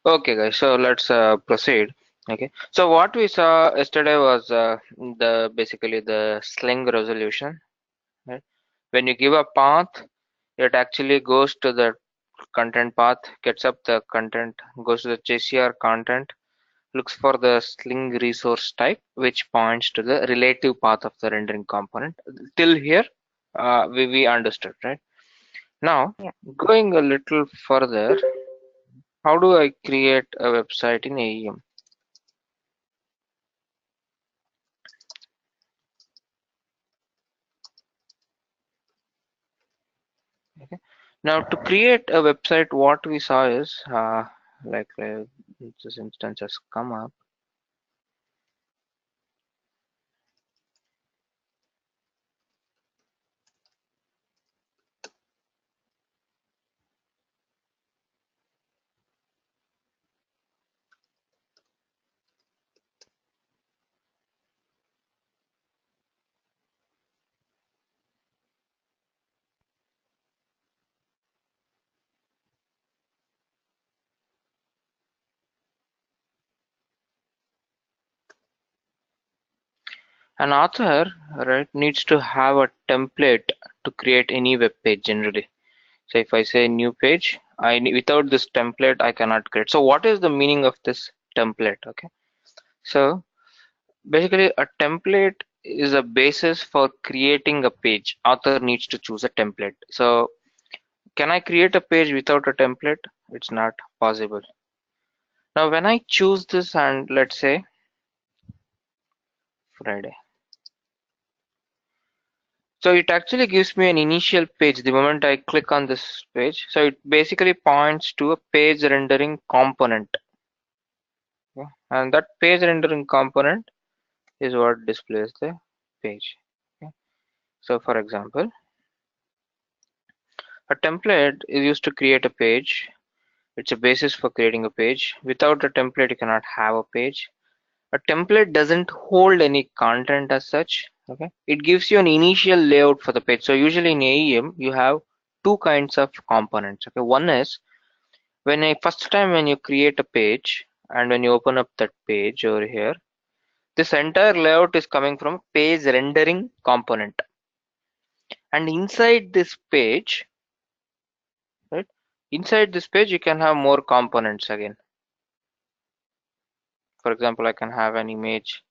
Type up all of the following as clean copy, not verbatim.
Okay, guys. So let's proceed. Okay. So what we saw yesterday was the basically the sling resolution. Right? When you give a path, it actually goes to the content path, gets up the content, goes to the JCR content, looks for the sling resource type, which points to the relative path of the rendering component. Till here, we understood, right? Now, Yeah. going a little further, how do I create a website in AEM? Okay. Now, to create a website, what we saw is like this instance has come up. An author, right, needs to have a template to create any web page generally. So if I say new page, without this template, I cannot create. So what is the meaning of this template? Okay. So basically, a template is a basis for creating a page. Author needs to choose a template. So can I create a page without a template? It's not possible. Now, when I choose this and let's say Friday, so it actually gives me an initial page the moment I click on this page. So it basically points to a page rendering component. Okay? And that page rendering component is what displays the page. Okay? So for example, a template is used to create a page. It's a basis for creating a page. Without a template, you cannot have a page. A template doesn't hold any content as such. Okay, it gives you an initial layout for the page. So usually in AEM, you have two kinds of components. Okay, one is first time when you create a page and when you open up that page over here, this entire layout is coming from page rendering component. And inside this page, right? Inside this page, you can have more components again. For example, I can have an image,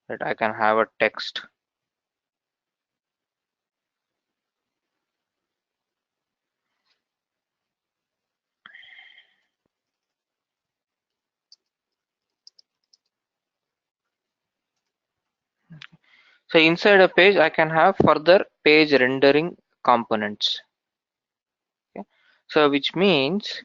right? I can have a text. So inside a page, I can have further page rendering components. Okay? So which means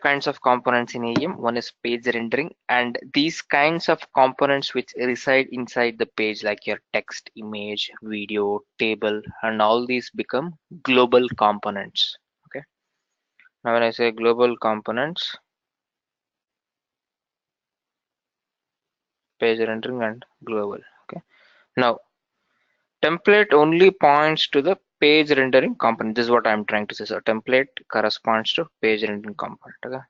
kinds of components in AEM. One is page rendering, and these kinds of components which reside inside the page, like your text, image, video, table, and all these become global components. Okay. Now when I say global components, page rendering and global. Okay. Now template only points to the page rendering component. This is what I'm trying to say. So template corresponds to page rendering component. Okay.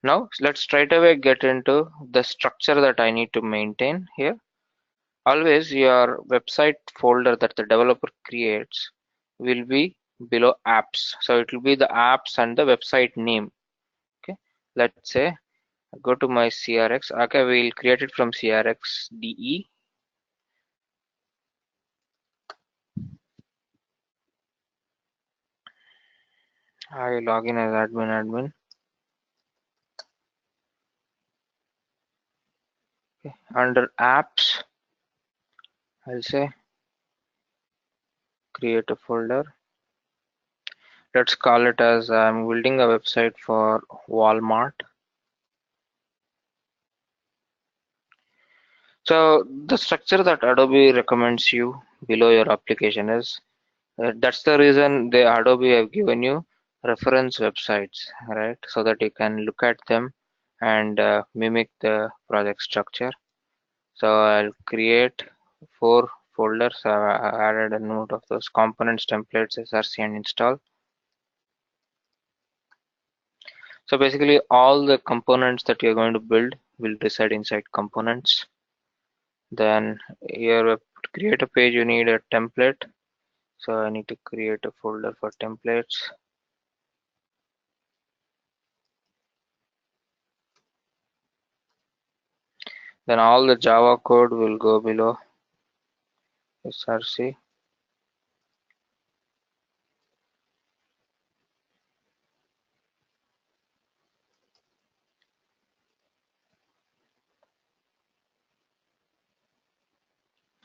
Now let's straight away get into the structure that I need to maintain here. Always your website folder that the developer creates will be below apps. So it will be the apps and the website name. Okay. Let's say go to my CRX. Okay, we'll create it from CRX DE. I log in as admin. Okay. Under apps, I'll say create a folder. Let's call it as I'm building a website for Walmart. So the structure that Adobe recommends you below your application is that's the reason the Adobe have given you reference websites, right? So that you can look at them and mimic the project structure. So I'll create 4 folders. I added a note of those components, templates, SRC, and install. So basically all the components that you're going to build will reside inside components. Then here to create a page you need a template. So I need to create a folder for templates. Then all the Java code will go below src.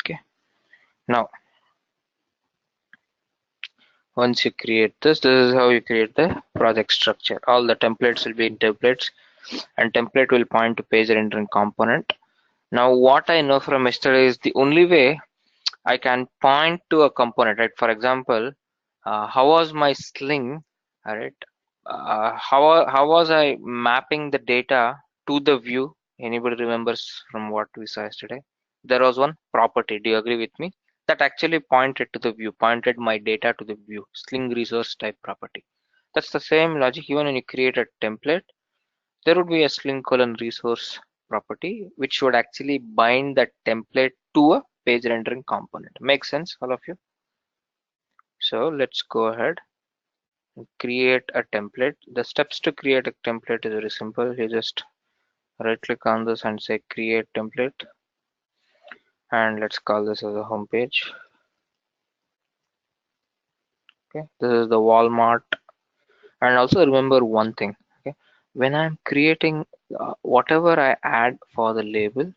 Okay. Now once you create this is how you create the project structure. All the templates will be in templates, and template will point to page rendering component. Now what I know from yesterday is the only way I can point to a component, right? For example, how was my sling, right? How was I mapping the data to the view? Anybody remembers from what we saw yesterday? There was one property. Do you agree with me? That actually pointed to the view, pointed my data to the view. Sling resource type property. That's the same logic even when you create a template. There would be a sling colon resource property which would actually bind that template to a page rendering component. Makes sense, all of you? So let's go ahead and create a template. The steps to create a template is very simple. You just right click on this and say create template, and let's call this as a home page. Okay, this is the Walmart. And also remember one thing, okay, when I'm creating whatever I add for the label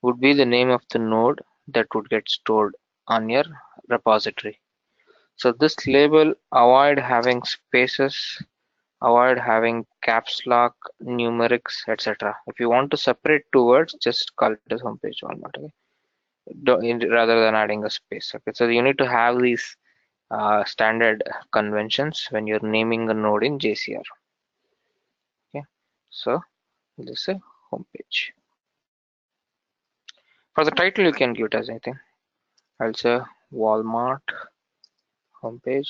would be the name of the node that would get stored on your repository. So this label, avoid having spaces, avoid having caps lock, numerics, etc. If you want to separate two words, just call it as homepage Walmart, okay? Rather than adding a space. Okay, so you need to have these standard conventions when you're naming a node in JCR. Okay, so this is a homepage. For the title, you can give it as anything. I'll say Walmart homepage.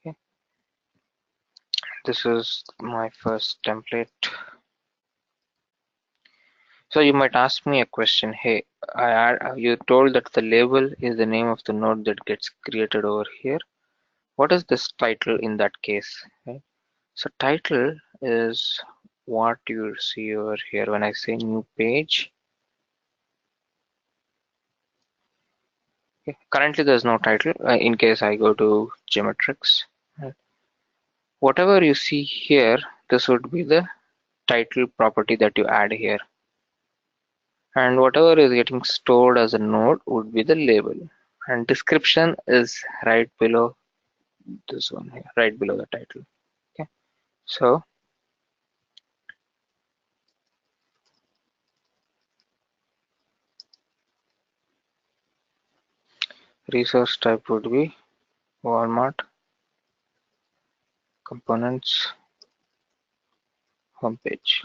Okay, this is my first template. So you might ask me a question. Hey, you told that the label is the name of the node that gets created over here. What is this title in that case? Right? So title is what you see over here when I say new page. Okay. Currently there's no title in case I go to geometrics. Right? Whatever you see here, this would be the title property that you add here. And whatever is getting stored as a node would be the label. And description is right below this one here, right below the title. Okay. So resource type would be Walmart components homepage.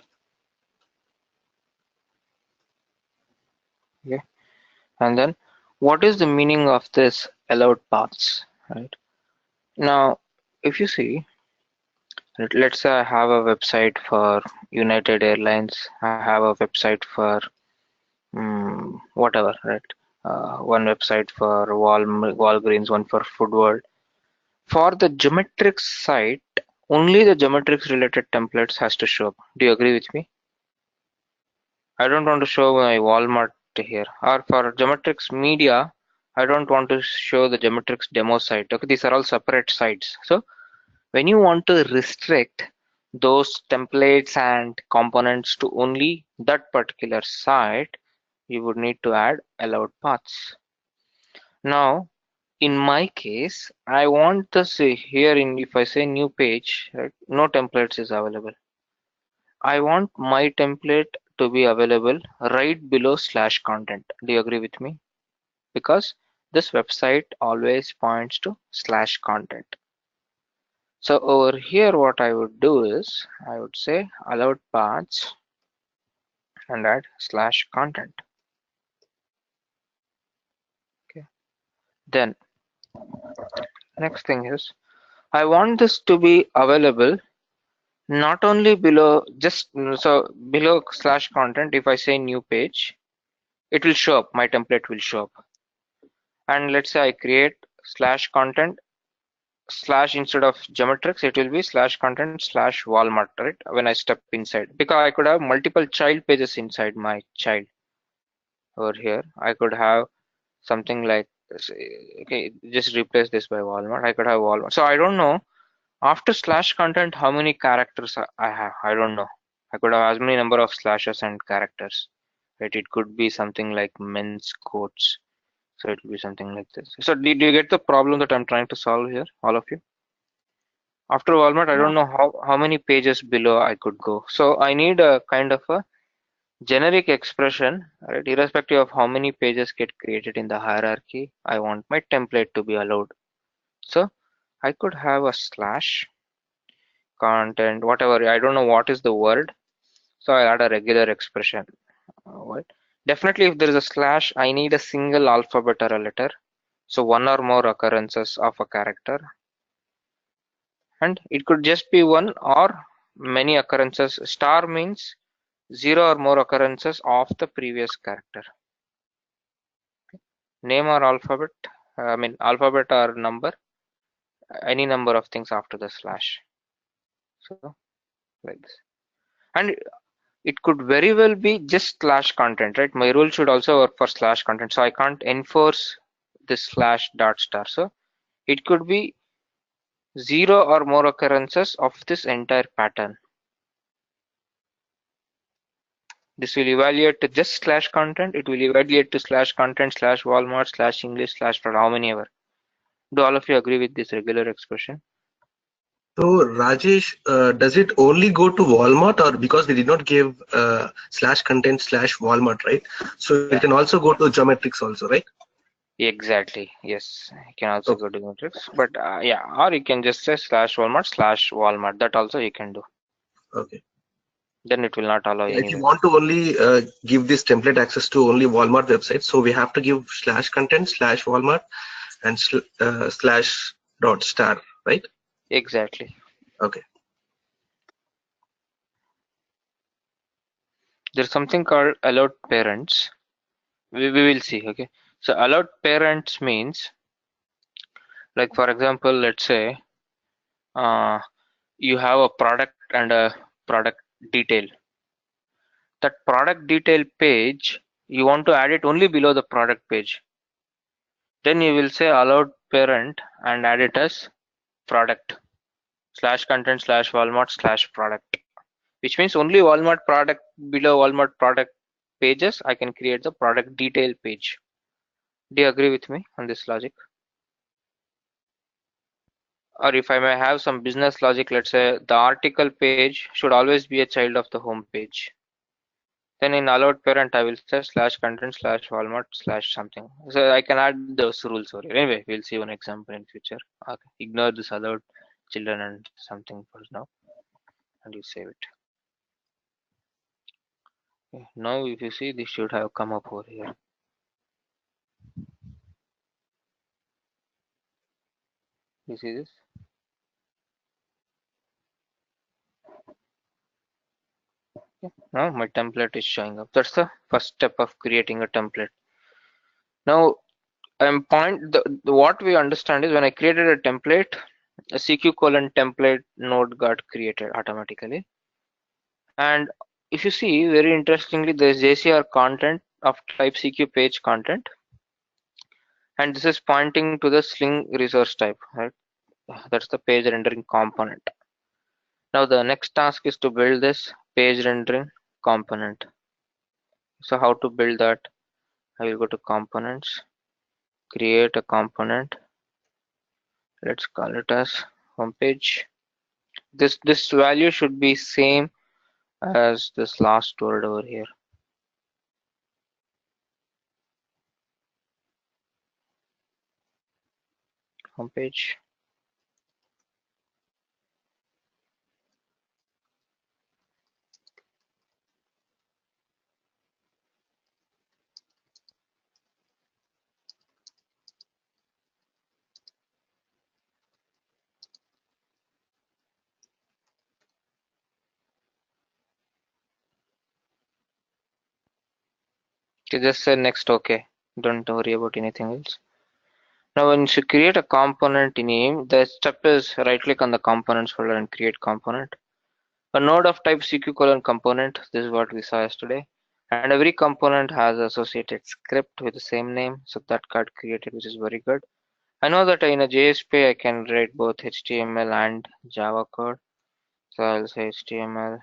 Okay. And then what is the meaning of this allowed paths, right? Now, if you see, let's say I have a website for United Airlines, I have a website for whatever, right? One website for Walgreens, one for Food World. For the geometrics site, only the geometrics related templates has to show up. Do you agree with me? I don't want to show my Walmart here. Or for geometrics media, I don't want to show the geometrics demo site. Okay, these are all separate sites. So when you want to restrict those templates and components to only that particular site, you would need to add allowed paths. Now, in my case, I want to say here in if I say new page, right, no templates is available. I want my template to be available right below slash content. Do you agree with me? Because this website always points to slash content. So over here, what I would do is I would say allowed paths and add slash content. Okay. Then next thing is I want this to be available Not only below, just so below slash content, if I say new page, it will show up, my template will show up. And let's say I create slash content slash, instead of geometrics, it will be slash content slash Walmart, right? When I step inside, because I could have multiple child pages inside my child. Over here, I could have something like, okay, just replace this by Walmart. I could have Walmart. So I don't know, after slash content, how many characters I have. I don't know. I could have as many number of slashes and characters. Right? It could be something like men's quotes. So it will be something like this. So did you get the problem that I'm trying to solve here, all of you? After Walmart, I Yeah. don't know how many pages below I could go. So I need a kind of a generic expression, right? Irrespective of how many pages get created in the hierarchy, I want my template to be allowed. So I could have a slash content, whatever. I don't know what is the word. So I'll add a regular expression. What? Definitely, if there is a slash, I need a single alphabet or a letter. So one or more occurrences of a character, and it could just be one or many occurrences. Star means zero or more occurrences of the previous character. Name or alphabet, I mean alphabet or number, any number of things after the slash. So like this. And it could very well be just slash content, right? My rule should also work for slash content. So I can't enforce this slash dot star. So it could be zero or more occurrences of this entire pattern. This will evaluate to just slash content. It will evaluate to slash content slash Walmart slash English slash how many ever. Do all of you agree with this regular expression? So Rajesh, does it only go to Walmart, or because they did not give slash content slash Walmart, right? So it can Yeah, also go to geometrics also, right? exactly. Yes, you can also Okay. go to matrix, but yeah, or you can just say slash Walmart. That also you can do. Okay. Then it will not allow Yeah, if you anywhere. want to only give this template access to only Walmart website, so we have to give slash content slash Walmart and slash dot star, right? Exactly. Okay. There's something called allowed parents. We will see. Okay. So allowed parents means, like for example, let's say uh, you have a product and a product detail. That product detail page, you want to add it only below the product page. Then you will say allowed parent and add it as product slash content slash Walmart slash product, which means only Walmart product, below Walmart product pages, I can create the product detail page. Do you agree with me on this logic? Or if I may have some business logic, let's say the article page should always be a child of the home page. Then in allowed parent, I will say slash content slash Walmart slash something. So I can add those rules over here. Anyway, we'll see one example in future. Okay. Ignore this allowed children and something for now, and you save it. Okay. Now if you see, this should have come up over here. You see this? Yeah. Now my template is showing up. That's the first step of creating a template. Now what we understand is when I created a template, a CQ colon template node got created automatically. And if you see, very interestingly, there's JCR content of type CQ page content, and this is pointing to the Sling resource type, right? That's the page rendering component. Now the next task is to build this page rendering component. So how to build that? I will go to components, create a component. Let's call it as homepage. This value should be same as this last word over here. Homepage. Okay, just say next. Okay, don't worry about anything else. Now, when you create a component in AEM, the step is right click on the components folder and create component. A node of type CQ component. This is what we saw yesterday. And every component has associated script with the same name. So that got created, which is very good. I know that in a JSP I can write both HTML and Java code. So I'll say HTML.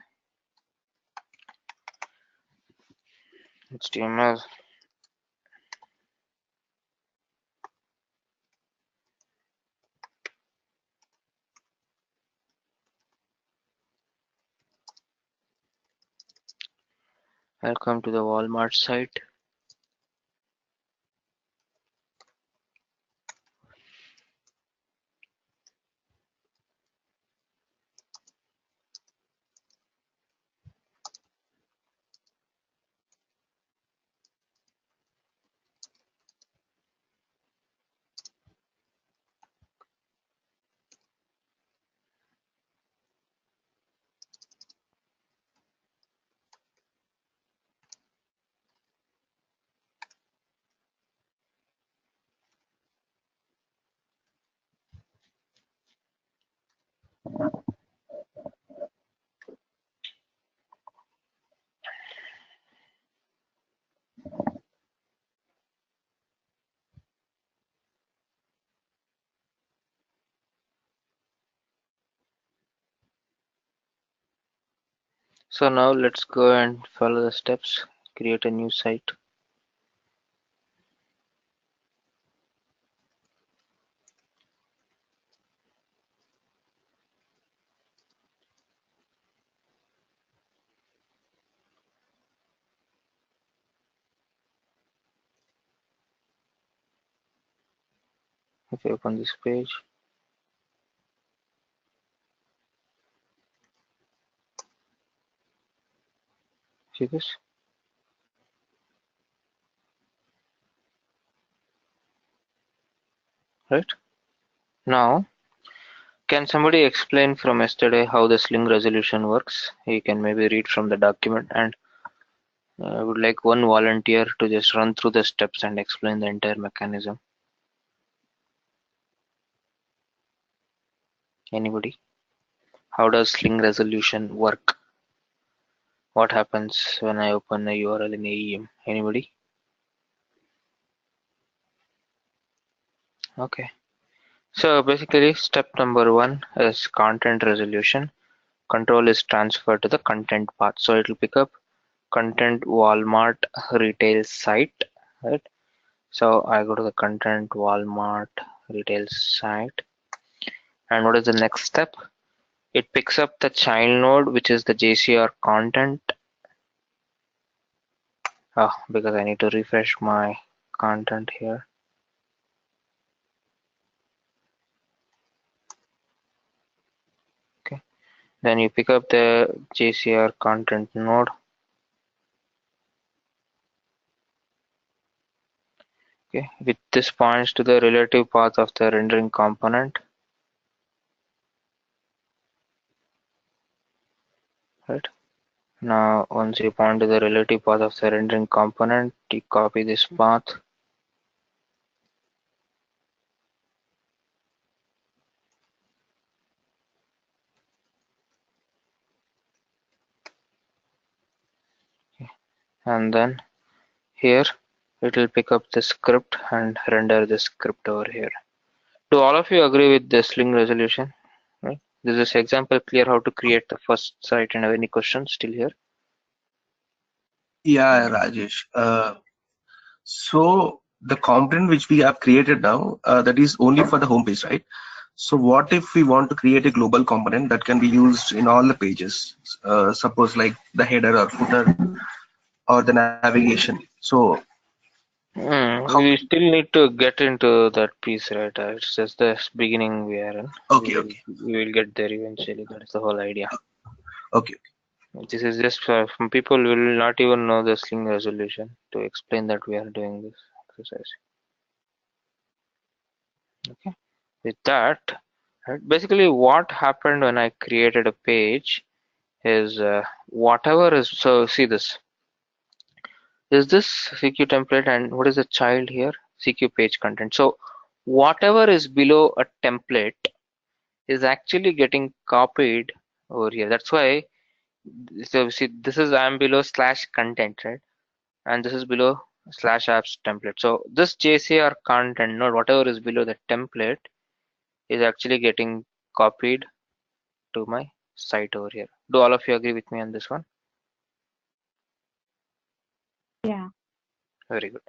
Welcome to the Walmart site. So now let's go and follow the steps. Create a new site. If you open this page, see this, right? Now, can somebody explain from yesterday how the sling resolution works? You can maybe read from the document, and I would like one volunteer to just run through the steps and explain the entire mechanism. Anybody? How does sling resolution work? What happens when I open a URL in AEM? Anybody? Okay. So basically, step number one is content resolution. Control is transferred to the content path. So it will pick up content Walmart retail site, right? So I go to the content Walmart retail site. And what is the next step? It picks up the child node, which is the JCR content. Oh, because I need to refresh my content here. Okay. Then you pick up the JCR content node. Okay. With this points to the relative path of the rendering component. Right. Now, once you point to the relative path of the rendering component, you copy this path. And then here it will pick up the script and render the script over here. Do all of you agree with the sling resolution? Right? This is example clear how to create the first site, and have any questions still here? Yeah, Rajesh. So the component which we have created now, that is only for the home page, right? So what if we want to create a global component that can be used in all the pages? Suppose like the header or footer or the navigation. So how? We still need to get into that piece, right? It's just the beginning we are in. Okay, okay, We will get there eventually. That's the whole idea. okay. This is just for people will not even know the sling resolution to explain that we are doing this exercise. Okay. With that, right, basically what happened when I created a page is whatever is, so see this. is this CQ template, and what is the child here? CQ page content. So whatever is below a template is actually getting copied over here. That's why, so see, this is I'm below slash content, right? And this is below slash apps template. So this JCR content node, whatever is below the template, is actually getting copied to my site over here. Do all of you agree with me on this one? Yeah. Very good.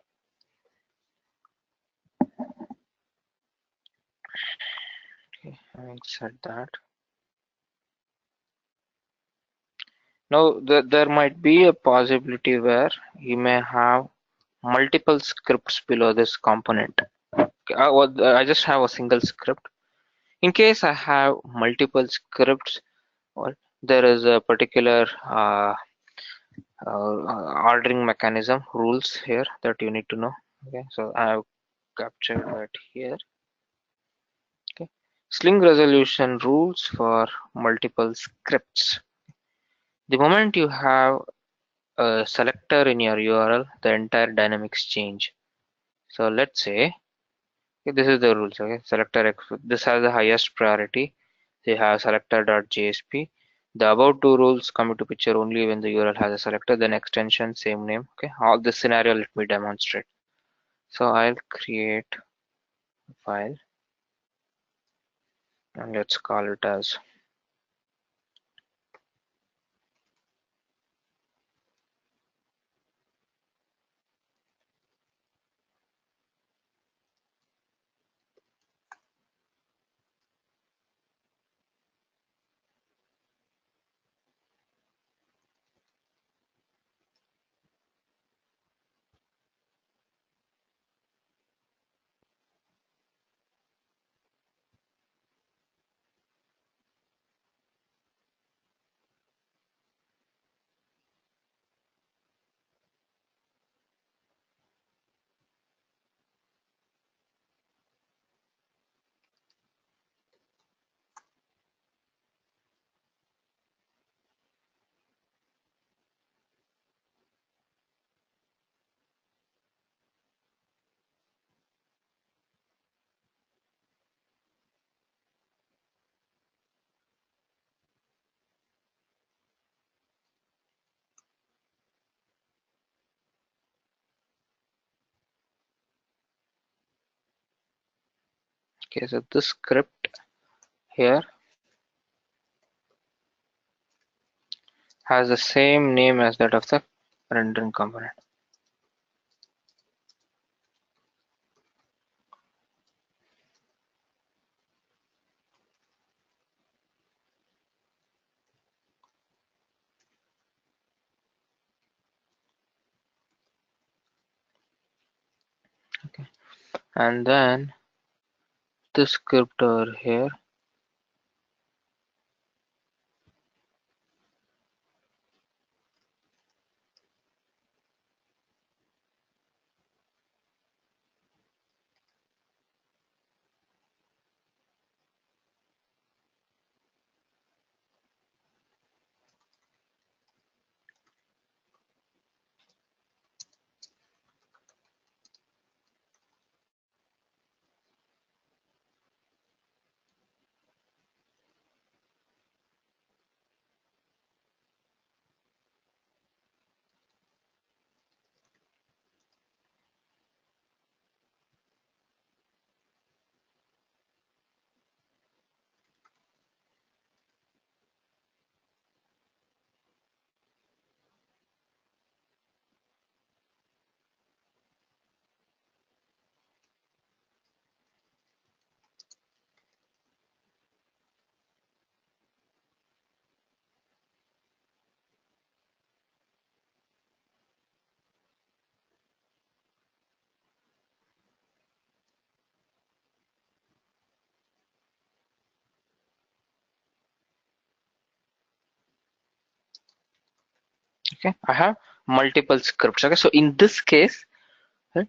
Okay, having said that, now there might be a possibility where you may have multiple scripts below this component. Okay, I just have a single script. In case I have multiple scripts, or there is a particular ordering mechanism rules here that you need to know. Okay, so I have captured that here. Okay, sling resolution rules for multiple scripts. The moment you have a selector in your URL, the entire dynamics change. So let's say, okay, this is the rules. Okay, selector this has the highest priority. So you have selector.jsp. The above two rules come into picture only when the URL has a selector, then extension, same name. Okay, all this scenario let me demonstrate. So I'll create a file and let's call it as, okay, so this script here has the same name as that of the rendering component. Okay, and then this script over here, okay, I have multiple scripts. Okay, so in this case, right,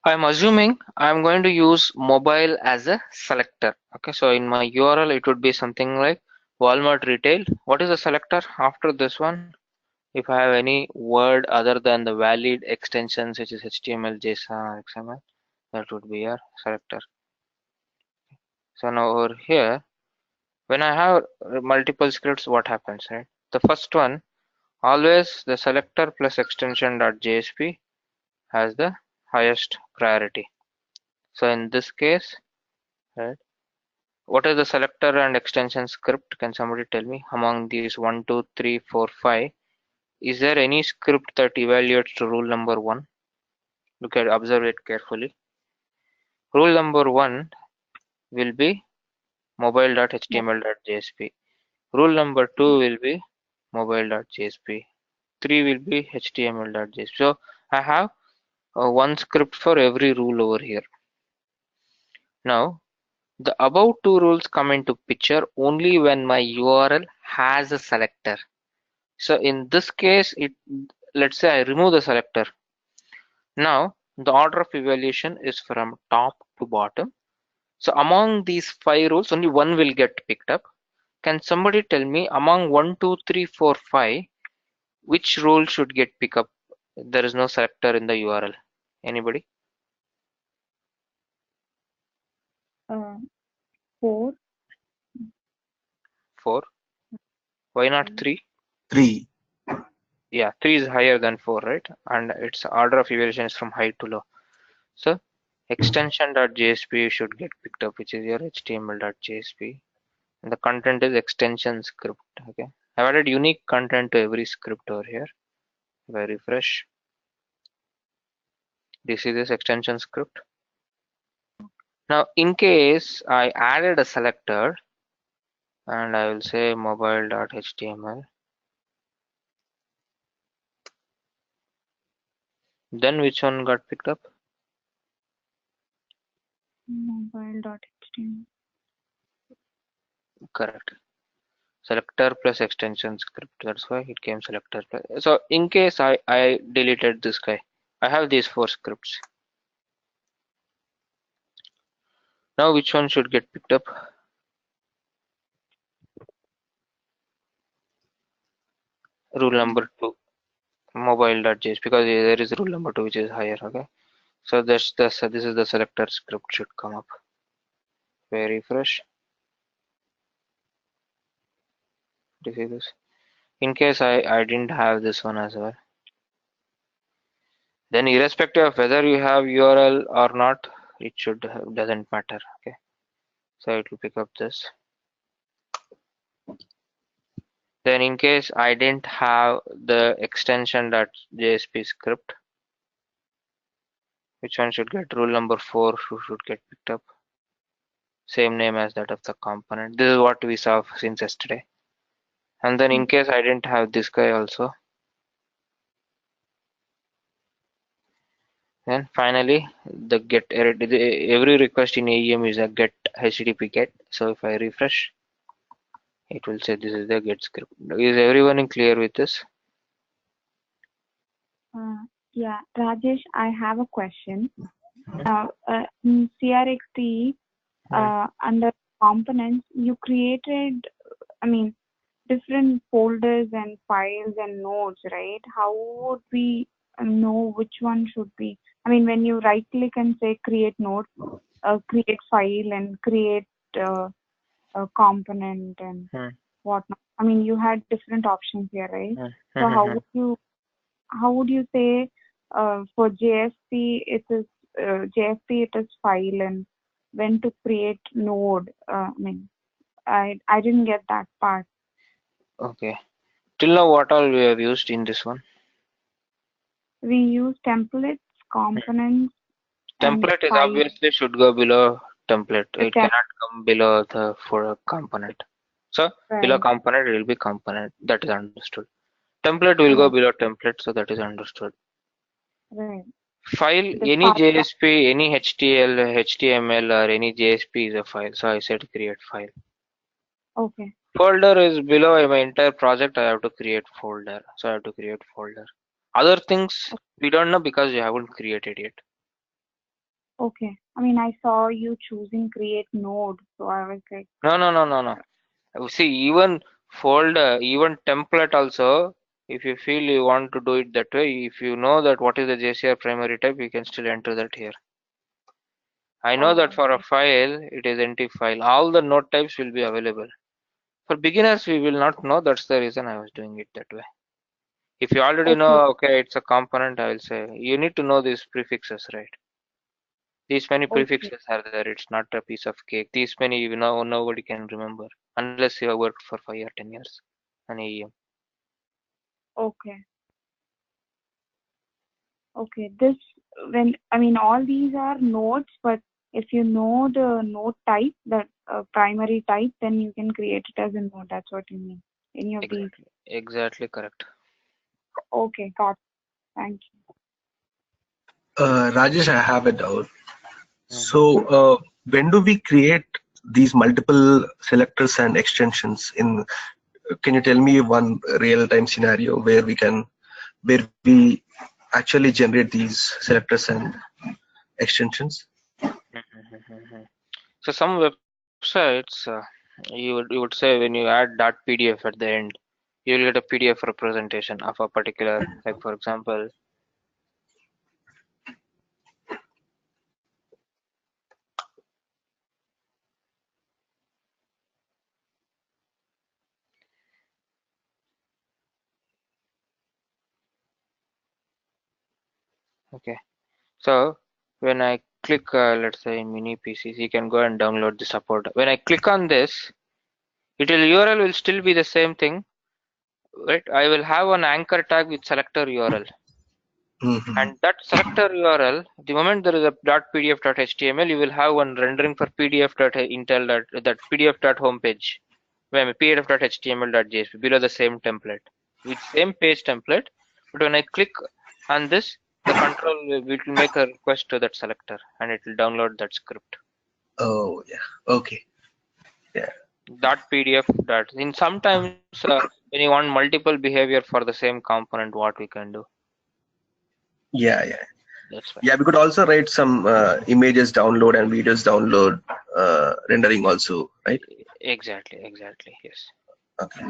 I'm assuming I'm going to use mobile as a selector. Okay, so in my URL, it would be something like Walmart retail. What is the selector after this one? If I have any word other than the valid extensions, which is HTML, JSON, or XML, that would be your selector. So now over here, when I have multiple scripts, what happens, right? The first one, always the selector plus extension.jsp has the highest priority. So in this case, right, what is the selector and extension script? Can somebody tell me among these 1, 2, 3, 4, 5? Is there any script that evaluates to rule number 1? Look at, observe it carefully. Rule number 1 will be Yeah. mobile.html.jsp. Rule number 2 will be mobile.jsp. 3 will be html.jsp. So I have one script for every rule over here. Now the above two rules come into picture only when my URL has a selector. So in this case, let's say I remove the selector. Now the order of evaluation is from top to bottom. So among these 5 rules, only one will get picked up. Can somebody tell me among 1, 2, 3, 4, 5, which rule should get picked up? There is no selector in the URL. Anybody? 4. 4. Why not 3? 3. Yeah, 3 is higher than 4, right? And its order of evaluation is from high to low. So extension.jsp should get picked up, which is your html.jsp. And the content is extension script. Okay. I've added unique content to every script over here. If I refresh, this is this extension script. Now, in case I added a selector, and I will say mobile.html, then which one got picked up? Mobile.html. Correct. Selector plus extension script. That's why it came selector plus. So in case I deleted this guy, I have these 4 scripts. Now which one should get picked up? Rule number 2, mobile.js, because there is rule number 2 which is higher. Okay. So this is the selector script should come up. Very refresh. Do you see this? In case I didn't have this one as well, then irrespective of whether you have URL or not, it should doesn't matter. Okay. So it will pick up this. Then in case I didn't have the extension.jsp script, which one should get? Rule number 4 should get picked up. Same name as that of the component. This is what we saw since yesterday. And then in case I didn't have this guy also, then finally the get every request in AEM is a get HTTP get. So if I refresh, it will say this is the get script. Is everyone clear with this? Yeah, Rajesh, I have a question. In CRXT, under components, you created, different folders and files and nodes, right? How would we know which one should be? When you right click and say create node, create file and create a component and whatnot. You had different options here, right? So how would you say for JSP it is file, and when to create node? I didn't get that part. Okay. Till now, what all we have used in this one? We use templates, components. Template is obviously should go below template. It cannot come below the for a component. So below component it will be component. That is understood. Template will go below template, so that is understood. Right. File, any JSP, any HTML or any JSP is a file. So I said create file. Okay. Folder is below my entire project. I have to create folder. So I have to create folder. Other things we don't know because you haven't created yet. Okay. I saw you choosing create node, so I was like. No. See, even folder, even template also, If you feel you want to do it that way, if you know that what is the JCR primary type, you can still enter that here. I know that for a file, it is empty file. All the node types will be available. For beginners, we will not know. That's the reason I was doing it that way. If you already know, okay, it's a component, I will say, you need to know these prefixes, right? These many prefixes are there. It's not a piece of cake. These many, nobody can remember unless you have worked for 5 or 10 years on AEM. Okay. Okay. This, when, I mean, all these are nodes, but if you know the node type, that primary type, then you can create it as a node. That's what you mean. Any of these. Exactly correct. Okay, got it. Thank you. Rajesh, I have a doubt. So when do we create these multiple selectors and extensions in? Can you tell me one real-time scenario where we actually generate these selectors and extensions? So some websites, you would say when you add .pdf at the end, you will get a PDF representation of a particular, like for example, okay. So when I click, let's say mini PCs, you can go and download the support. When I click on this, URL will still be the same thing, right? I will have an anchor tag with selector URL. And that selector URL, the moment there is a .pdf.html, you will have one rendering for pdf.intel that pdf.homepage, when pdf.html.jsp below the same template with same page template. But when I click on this, the control will make a request to that selector and it will download that script. Oh yeah. Okay. Yeah. .pdf. In sometimes when you want multiple behavior for the same component, what we can do? Yeah. Yeah. That's why. Yeah, we could also write some images download and videos download rendering also, right? Exactly. Yes. Okay.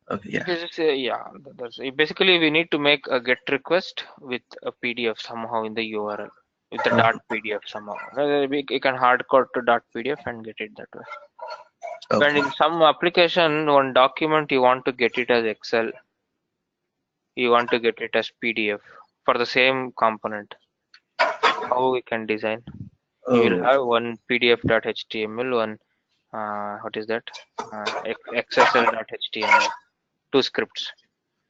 Okay. Yeah. That's basically we need to make a GET request with a PDF somehow in the URL with the .pdf somehow. You can hardcode to .pdf and get it that way. Okay. And in some application, one document you want to get it as Excel, you want to get it as PDF for the same component. How we can design? You will Oh. have one PDF.html, one what is that? XSL.html, two scripts.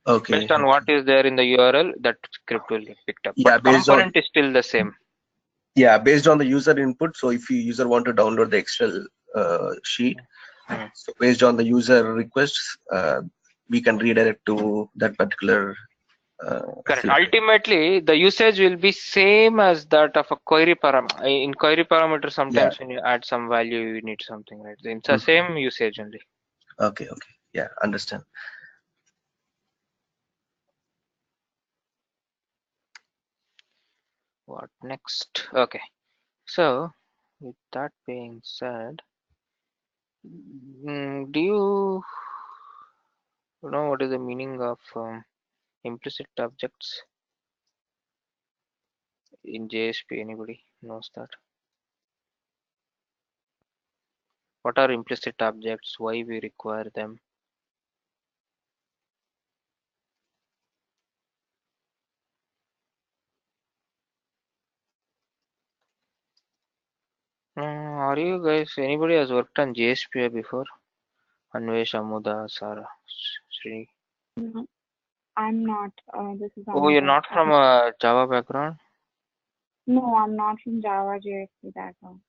Okay. Based on what is there in the URL, that script will get picked up. Yeah, But component is still the same. Yeah, based on the user input. So if you user want to download the Excel sheet, so based on the user requests, we can redirect to that particular. Correct. Selector. Ultimately, the usage will be same as that of a query parameter. In query parameter, sometimes when you add some value, you need something, right? It's the same usage only. Okay. Yeah, understand. What next? Okay. So, with that being said, do you know what is the meaning of implicit objects in JSP? Anybody knows that? What are implicit objects? Why we require them? Are you guys, anybody has worked on JSP before? Anvesh, Amuda, Sara, Sri. No, I'm not. This is Oh, you're Amuda. not from a Java background? No, I'm not from Java JSP background.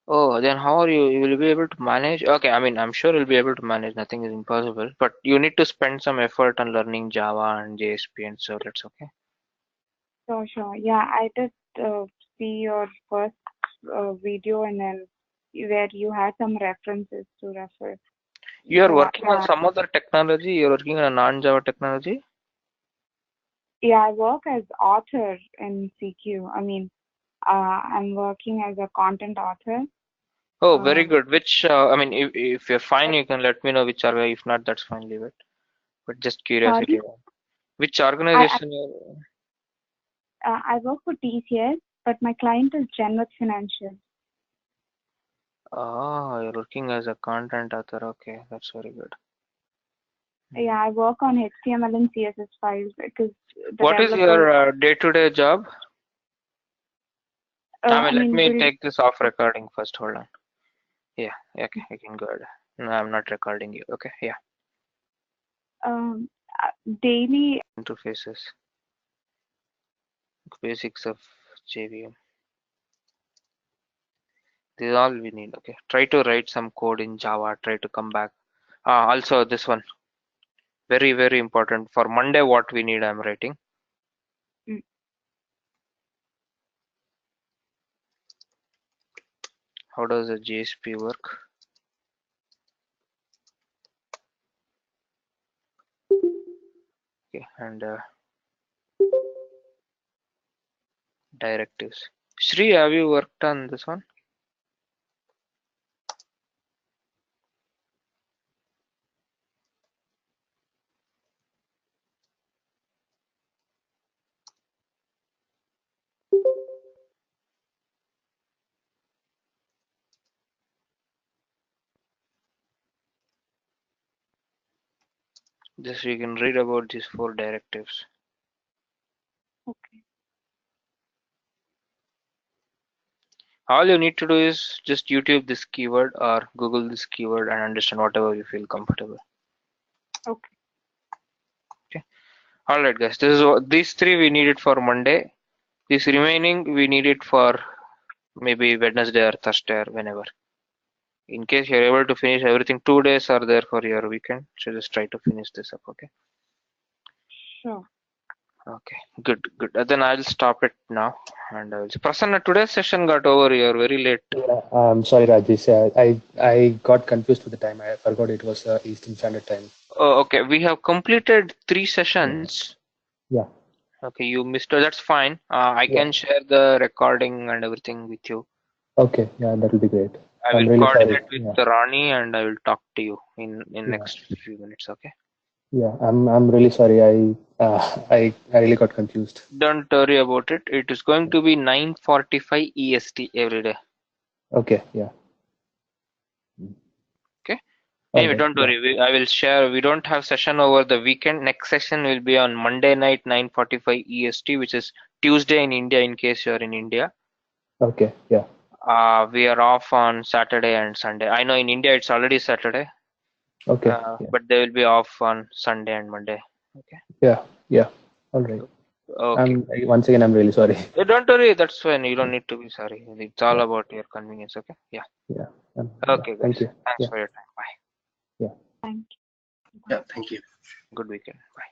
Oh, then how are you? You will be able to manage? Okay, I mean, I'm sure you'll be able to manage. Nothing is impossible. But you need to spend some effort on learning Java and JSP and so that's okay. Sure. Yeah, I just see your first video and then where you had some references to refer. You are So working on some other technology? You're working on a non-Java technology? yeah, I work as author in CQ. I mean, I'm working as a content author. Oh, very good. Which, I mean, if you're fine, you can let me know which are. If not, that's fine. Leave it. but just curiosity. Sorry? Which organization? I work for TCS, but my client is Genworth Financial. You're working as a content author. Okay, that's very good. Yeah, I work on HTML and CSS files because the What is your day-to-day job? Let me take this off recording first. Hold on. Yeah, okay, I can go ahead. No, I'm not recording you. Okay, yeah. Daily Interfaces, basics of JVM. This is all we need. Okay, try to write some code in Java. Try to come back. Also this one, very, very important for Monday. What we need, I'm writing. How does a JSP work? Okay, and directives. Shri, have you worked on this one? Just you can read about these 4 directives. Okay. All you need to do is just YouTube this keyword or Google this keyword and understand whatever you feel comfortable. Okay. Okay. All right, guys. These 3 we need it for Monday. This remaining we need it for maybe Wednesday or Thursday or whenever. In case you're able to finish everything, 2 days are there for your weekend. So just try to finish this up. Okay. Sure. Okay, good. Then I'll stop it now. And I will. Prasanna, today's session got over. You're very late. Yeah, I'm sorry, Rajesh. I got confused with the time. I forgot it was Eastern Standard Time. Oh, okay. We have completed 3 sessions. Yeah. Okay, you missed it. That's fine. I Yeah. can share the recording and everything with you. Okay. Yeah, that will be great. I I'm will really sorry. coordinate with Rani and I will talk to you in next few minutes. Okay. Yeah, I'm really sorry. I really got confused. Don't worry about it. It is going to be 9:45 EST every day. Okay. Yeah. Okay. All Anyway, right. don't worry. I will share. We don't have session over the weekend. Next session will be on Monday night 9:45 EST, which is Tuesday in India. In case you're in India. Okay. Yeah. We are off on Saturday and Sunday. I know in India it's already Saturday. Okay. Yeah. But they will be off on Sunday and Monday. Okay. Yeah. Yeah. All right. Okay. Once again, I'm really sorry. Don't worry. That's fine. You don't need to be sorry. It's all about your convenience. Okay. Yeah. Yeah. Okay, Thank guys. you. Thanks Yeah. for your time. Bye. Yeah. Thank you. Yeah, thank you. Good weekend. Bye.